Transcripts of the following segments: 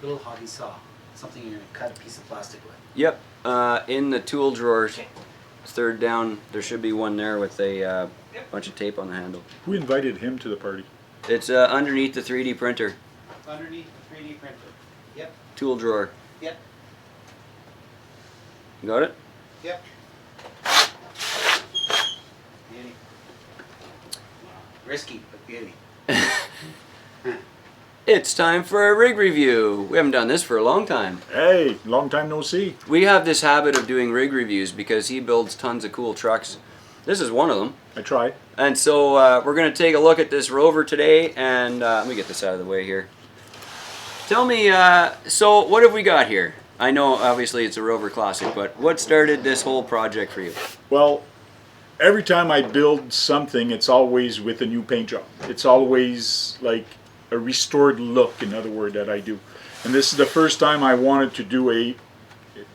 little hobby saw, something you're going to cut a piece of plastic with. Yep, in the tool drawers, third down, there should be one there with a bunch of tape on the handle. Who invited him to the party? It's underneath the 3D printer. Underneath the 3D printer. Yep. Tool drawer. Yep. You got it? Yep. Beauty. Risky, but beauty. It's time for a rig review. We haven't done this for a long time. Hey, long time no see. We have this habit of doing rig reviews because he builds tons of cool trucks. This is one of them. I tried. And so we're going to take a look at this Rover today, and let me get this out of the way here. Tell me, so what have we got here? I know obviously it's a Rover Classic, but what started this whole project for you? Well, every time I build something, it's always with a new paint job. It's always like a restored look, in other words, that I do. And this is the first time I wanted to do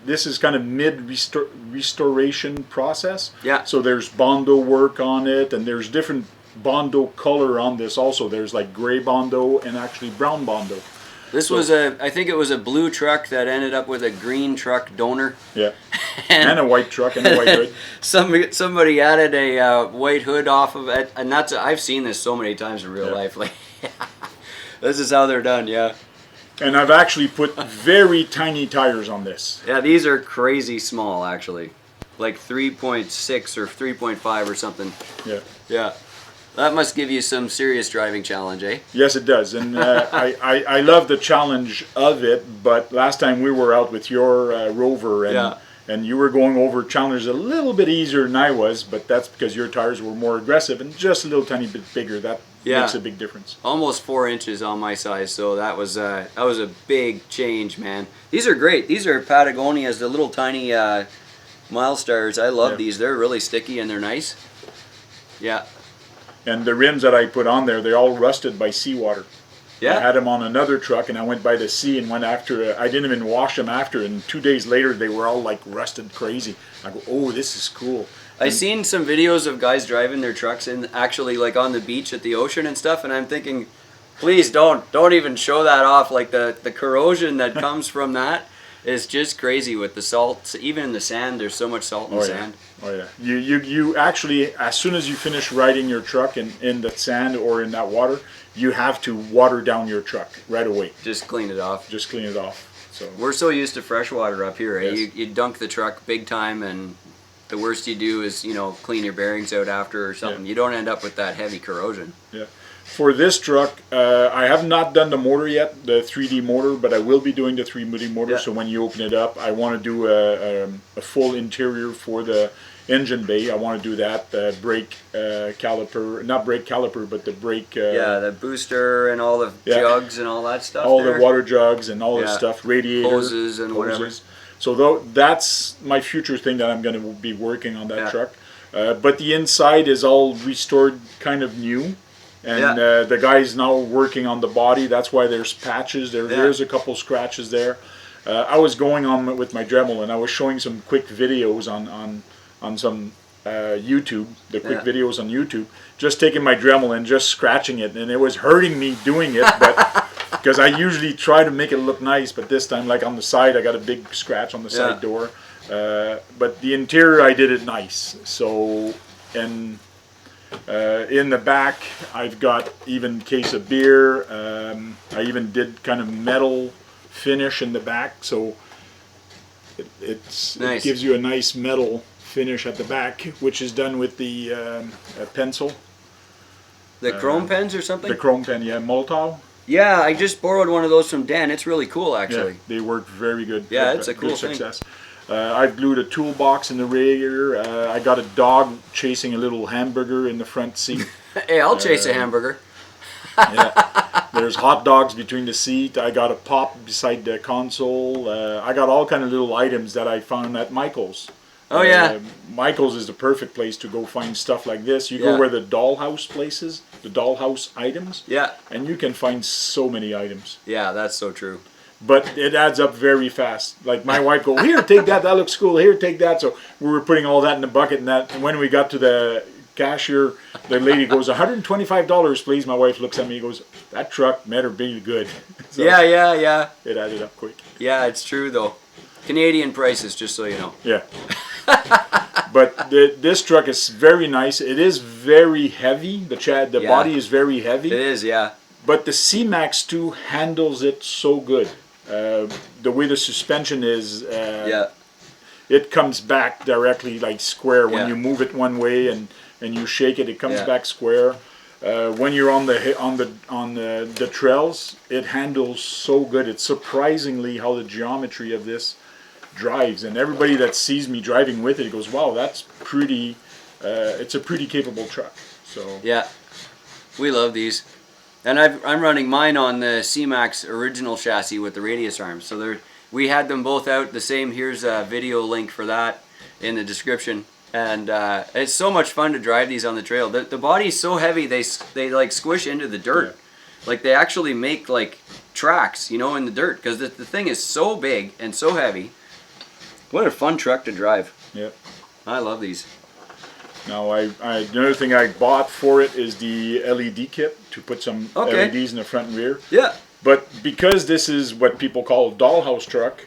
this is kind of mid-restoration process. Yeah. So there's Bondo work on it, and there's different Bondo color on this also. There's like gray Bondo and actually brown Bondo. This was I think it was a blue truck that ended up with a green truck donor. Yeah. and a white truck and a white hood. Somebody added a white hood off of it, and I've seen this so many times in real life. Like, this is how they're done, yeah. And I've actually put very tiny tires on this. Yeah, these are crazy small, actually. Like 3.6 or 3.5 or something. Yeah. Yeah. That must give you some serious driving challenge, eh? Yes, it does. And I love the challenge of it, but last time we were out with your Rover, and you were going over challenges a little bit easier than I was, but that's because your tires were more aggressive and just a little tiny bit bigger. That makes a big difference. Almost 4 inches on my size, so that was a big change, man. These are great. These are Patagonia's, the little tiny Milestars. I love these. They're really sticky and they're nice. Yeah. And the rims that I put on there, they're all rusted by seawater. Yeah. I had them on another truck, and I went by the sea and went after. I didn't even wash them after, and 2 days later they were all like rusted crazy. I go, oh, this is cool. I've seen some videos of guys driving their trucks in actually like on the beach at the ocean and stuff, and I'm thinking, please don't even show that off. Like the corrosion that comes from that is just crazy with the salt. Even in the sand, there's so much salt in the sand. Oh yeah. You actually, as soon as you finish riding your truck in that sand or in that water, you have to water down your truck right away. Just clean it off. Just clean it off. So we're so used to fresh water up here. Eh? Yes. You dunk the truck big time, and the worst you do is clean your bearings out after or something. You don't end up with that heavy corrosion. Yeah. For this truck, I have not done the motor yet, the 3D motor, but I will be doing the 3D motor. Yeah. So when you open it up, I want to do a full interior for the engine bay. I want to do that, the brake caliper, not brake caliper, but the brake... the booster and all the jugs and all that stuff. All the water jugs and all this stuff, radiator. Hoses and whatever. So that's my future thing that I'm going to be working on that truck. But the inside is all restored, kind of new. And the guy's now working on the body. That's why there's patches. There's a couple scratches there. I was going on with my Dremel, and I was showing some quick videos on some YouTube, the quick videos on YouTube, just taking my Dremel and just scratching it. And it was hurting me doing it, but because I usually try to make it look nice, but this time, like on the side, I got a big scratch on the side door. But the interior, I did it nice. So, and... in the back, I've got even case of beer. I even did kind of metal finish in the back, so it gives you a nice metal finish at the back, which is done with the pencil. The chrome pens or something? The chrome pen, yeah, Molotov. Yeah, I just borrowed one of those from Dan. It's really cool, actually. Yeah, they work very good. Yeah, it's a cool success. I've glued a toolbox in the rear. I got a dog chasing a little hamburger in the front seat. Hey, I'll chase a hamburger. There's hot dogs between the seat. I got a pop beside the console. I got all kind of little items that I found at Michael's. Oh yeah. Michael's is the perfect place to go find stuff like this. You go where the dollhouse place is, the dollhouse items. Yeah. And you can find so many items. Yeah, that's so true. But it adds up very fast. Like my wife go, here, take that. That looks cool. Here, take that. So we were putting all that in the bucket, and when we got to the cashier, the lady goes, $125, please. My wife looks at me and goes, that truck better be good. So yeah. it added up quick. Yeah, it's true though. Canadian prices, just so you know. Yeah. But this truck is very nice. It is very heavy. The body is very heavy. It is, yeah. But the CMAX2 handles it so good. The way the suspension is, it comes back directly like square. When you move it one way and you shake it, it comes back square. When you're on the trails, it handles so good. It's surprisingly how the geometry of this drives, and everybody that sees me driving with it goes, "Wow, that's pretty." It's a pretty capable truck. So yeah, we love these, and I'm running mine on the CMAX original chassis with the radius arms. So we had them both out the same. Here's a video link for that in the description. And it's so much fun to drive these on the trail. The body's so heavy they like squish into the dirt. Yeah. Like they actually make like tracks, you know, in the dirt because the thing is so big and so heavy. What a fun truck to drive. Yeah. I love these. Now another thing I bought for it is the LED kit to put some LEDs in the front and rear. Yeah. But because this is what people call a dollhouse truck,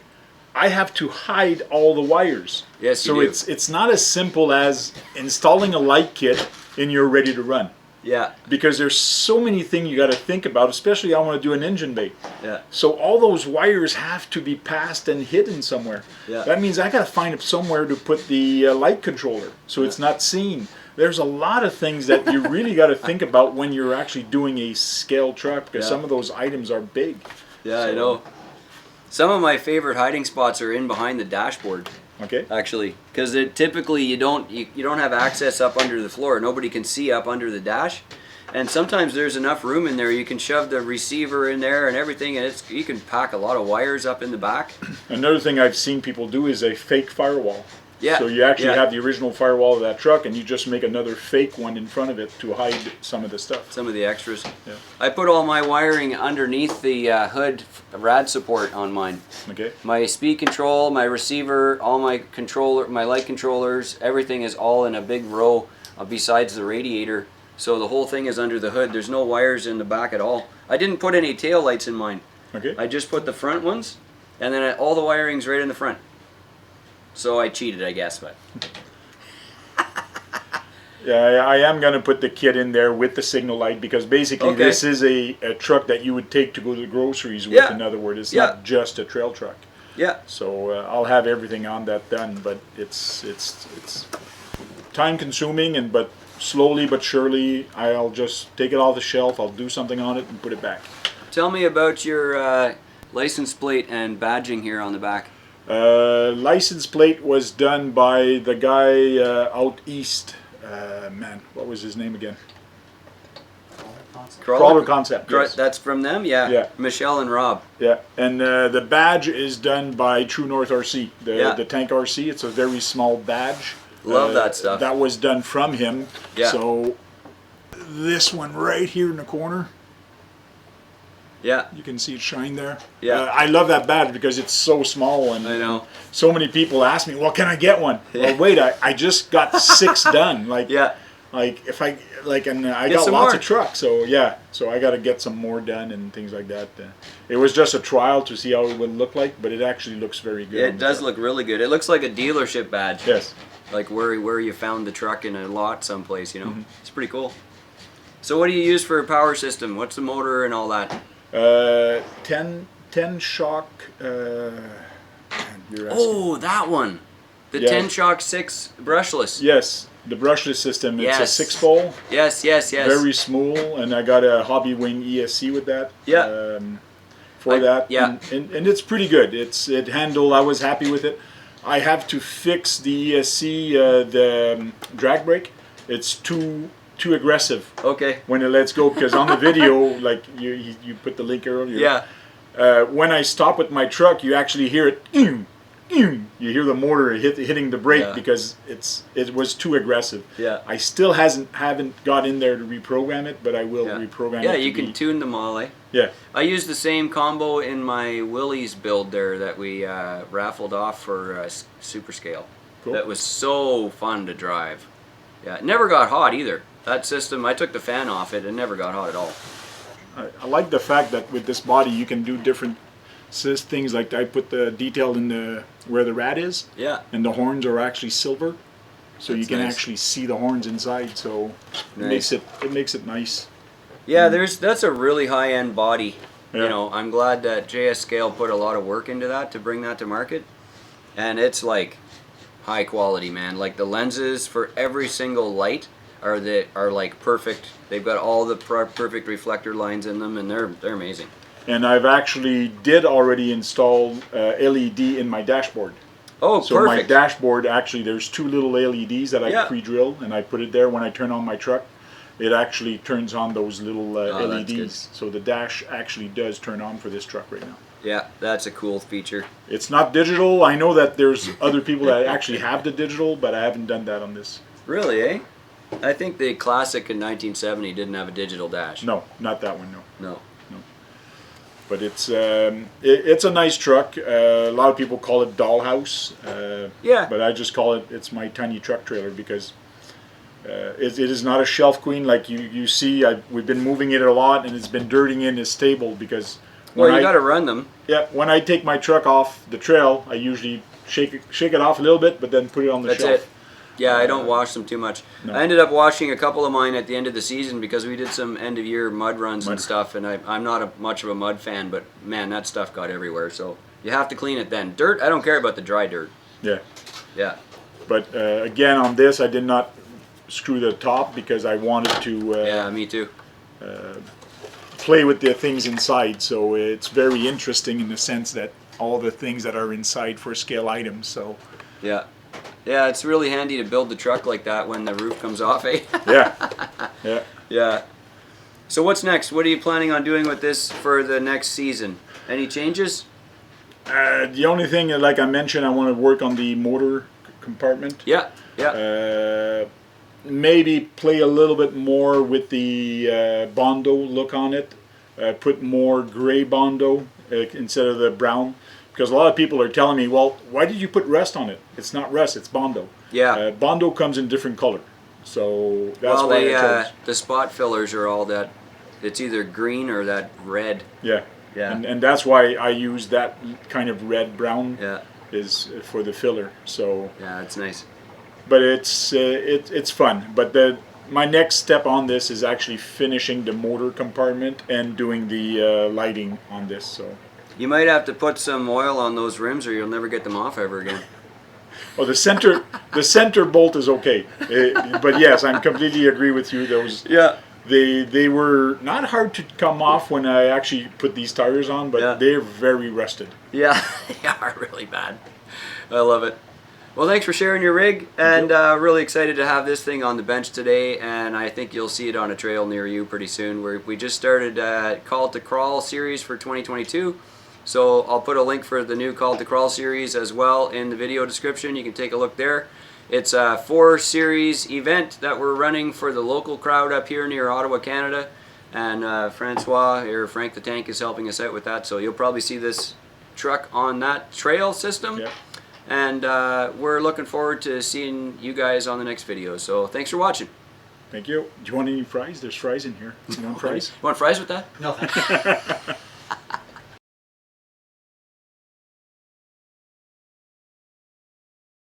I have to hide all the wires. Yes, so it's not as simple as installing a light kit and you're ready to run. Yeah. Because there's so many things you got to think about, especially I want to do an engine bay. Yeah. So all those wires have to be passed and hidden somewhere. Yeah. That means I got to find somewhere to put the light controller so it's not seen. There's a lot of things that you really got to think about when you're actually doing a scale truck because some of those items are big. Yeah, I know. Some of my favorite hiding spots are in behind the dashboard. Okay. Actually, because typically you don't have access up under the floor. Nobody can see up under the dash, and sometimes there's enough room in there. You can shove the receiver in there and everything, and you can pack a lot of wires up in the back. Another thing I've seen people do is a fake firewall. Yeah. So you actually have the original firewall of that truck, and you just make another fake one in front of it to hide some of the stuff. Some of the extras. Yeah. I put all my wiring underneath the hood rad support on mine. Okay. My speed control, my receiver, all my light controllers, everything is all in a big row besides the radiator. So the whole thing is under the hood. There's no wires in the back at all. I didn't put any tail lights in mine. Okay. I just put the front ones, and then all the wiring's right in the front. So I cheated, I guess, but. Yeah, I am going to put the kit in there with the signal light because basically this is a truck that you would take to go to the groceries with, in other words. It's not just a trail truck. Yeah. So I'll have everything on that done, but it's time consuming, but slowly but surely I'll just take it off the shelf, I'll do something on it and put it back. Tell me about your license plate and badging here on the back. License plate was done by the guy out east. Man, what was his name again? Crawler Concept. Yes. That's from them? Yeah. Michelle and Rob. Yeah, and the badge is done by True North RC, the TankRC. It's a very small badge. Love that stuff. That was done from him. Yeah. So this one right here in the corner. Yeah. You can see it shine there. Yeah. I love that badge because it's so small and I know. So many people ask me, well, can I get one? Well, wait, I just got 6 done. Like if I and I got lots of trucks, so so I got to get some more done and things like that. It was just a trial to see how it would look like, but it actually looks very good. Yeah, it does look really good. It looks like a dealership badge. Yes. Like where you found the truck in a lot someplace, you know. It's pretty cool. So what do you use for a power system? What's the motor and all that? 10 shock. Oh, that one. The 10 shock 6 brushless. Yes, the brushless system. It's a 6-pole. Yes. Very smooth, and I got a Hobby Wing ESC with that. Yeah. For that. Yeah. And it's pretty good. It handled. I was happy with it. I have to fix the ESC, the drag brake. It's too aggressive. Okay. When it lets go, because on the video, like you put the link earlier. Yeah. When I stop with my truck, you actually hear it. You hear the motor hitting the brake because it was too aggressive. Yeah. I still haven't got in there to reprogram it, but I will reprogram it. Yeah, you can tune them all, eh? Yeah. I used the same combo in my Willys build there that we raffled off for Super Scale. Cool. That was so fun to drive. Yeah, it never got hot either. That system, I took the fan off it, it never got hot at all. I like the fact that with this body you can do different things. Like I put the detail in the where the rat is, Yeah. and the horns are actually silver, so you That's can nice. actually see the horns inside. So Nice. it makes it nice. Yeah, that's a really high-end body. Yeah. You know, I'm glad that JS Scale put a lot of work into that to bring that to market. And it's like high quality, man. Like the lenses for every single light are like perfect. They've got all the perfect reflector lines in them, and they're amazing. And I've actually did already install LED in my dashboard. Oh, So perfect. my dashboard, actually, there's two little LEDs that I Yeah. pre-drill, and I put it there. When I turn on my truck, it actually turns on those little Oh, that's good. LEDs. So the dash actually does turn on for this truck right now. Yeah, that's a cool feature. It's not digital. I know that there's other people that actually have the digital, but I haven't done that on this. Really, eh? I think the Classic in 1970 didn't have a digital dash. No, not that one, no. No. But it's a nice truck. A lot of people call it dollhouse. Yeah. But I just call it's my tiny truck trailer because it is not a shelf queen like you see. We've been moving it a lot, and it's been dirtying in his stable because Well, you got to run them. yeah, when I take my truck off the trail, I usually shake it off a little bit, but then put it on the That's shelf. it. Yeah, I don't wash them too much. No. I ended up washing a couple of mine at the end of the season because we did some end of year mud runs and stuff, and I'm not much of a mud fan, but man, that stuff got everywhere. So you have to clean it then. Dirt, I don't care about the dry dirt. Yeah. Yeah. But again, on this, I did not screw the top because I wanted to Yeah, me too. play with the things inside. So it's very interesting in the sense that all the things that are inside for scale items. So Yeah. Yeah, it's really handy to build the truck like that when the roof comes off, eh? yeah, yeah. Yeah. So what's next? What are you planning on doing with this for the next season? Any changes? The only thing, like I mentioned, I want to work on the motor compartment. Yeah. Yeah. Maybe play a little bit more with the Bondo look on it. Put more gray Bondo instead of the brown. Because a lot of people are telling me, well, why did you put rust on it? It's not rust, it's Bondo. Yeah. Bondo comes in different color. So that's Well, why I chose. the spot fillers are all that. It's either green or that red. Yeah. Yeah. And that's why I use that kind of red brown Yeah. is for the filler. So, Yeah, it's nice. but it's fun. But my next step on this is actually finishing the motor compartment and doing the lighting on this. So, You might have to put some oil on those rims, or you'll never get them off ever again. oh, the center bolt is okay. But yes, I completely agree with you. Those Yeah. they were not hard to come off when I actually put these tires on, but Yeah. they're very rusted. Yeah, they are really bad. I love it. Well, thanks for sharing your rig, and really excited to have this thing on the bench today, and I think you'll see it on a trail near you pretty soon. We just started Call to Crawl series for 2022, so I'll put a link for the new Call to Crawl series as well in the video description. You can take a look there. It's a 4-series event that we're running for the local crowd up here near Ottawa, Canada, and Frank the Tank is helping us out with that, so you'll probably see this truck on that trail system. Yeah. And we're looking forward to seeing you guys on the next video. So thanks for watching. Thank you. Do you want any fries? There's fries in here. You want fries? Want fries with that? No, thanks.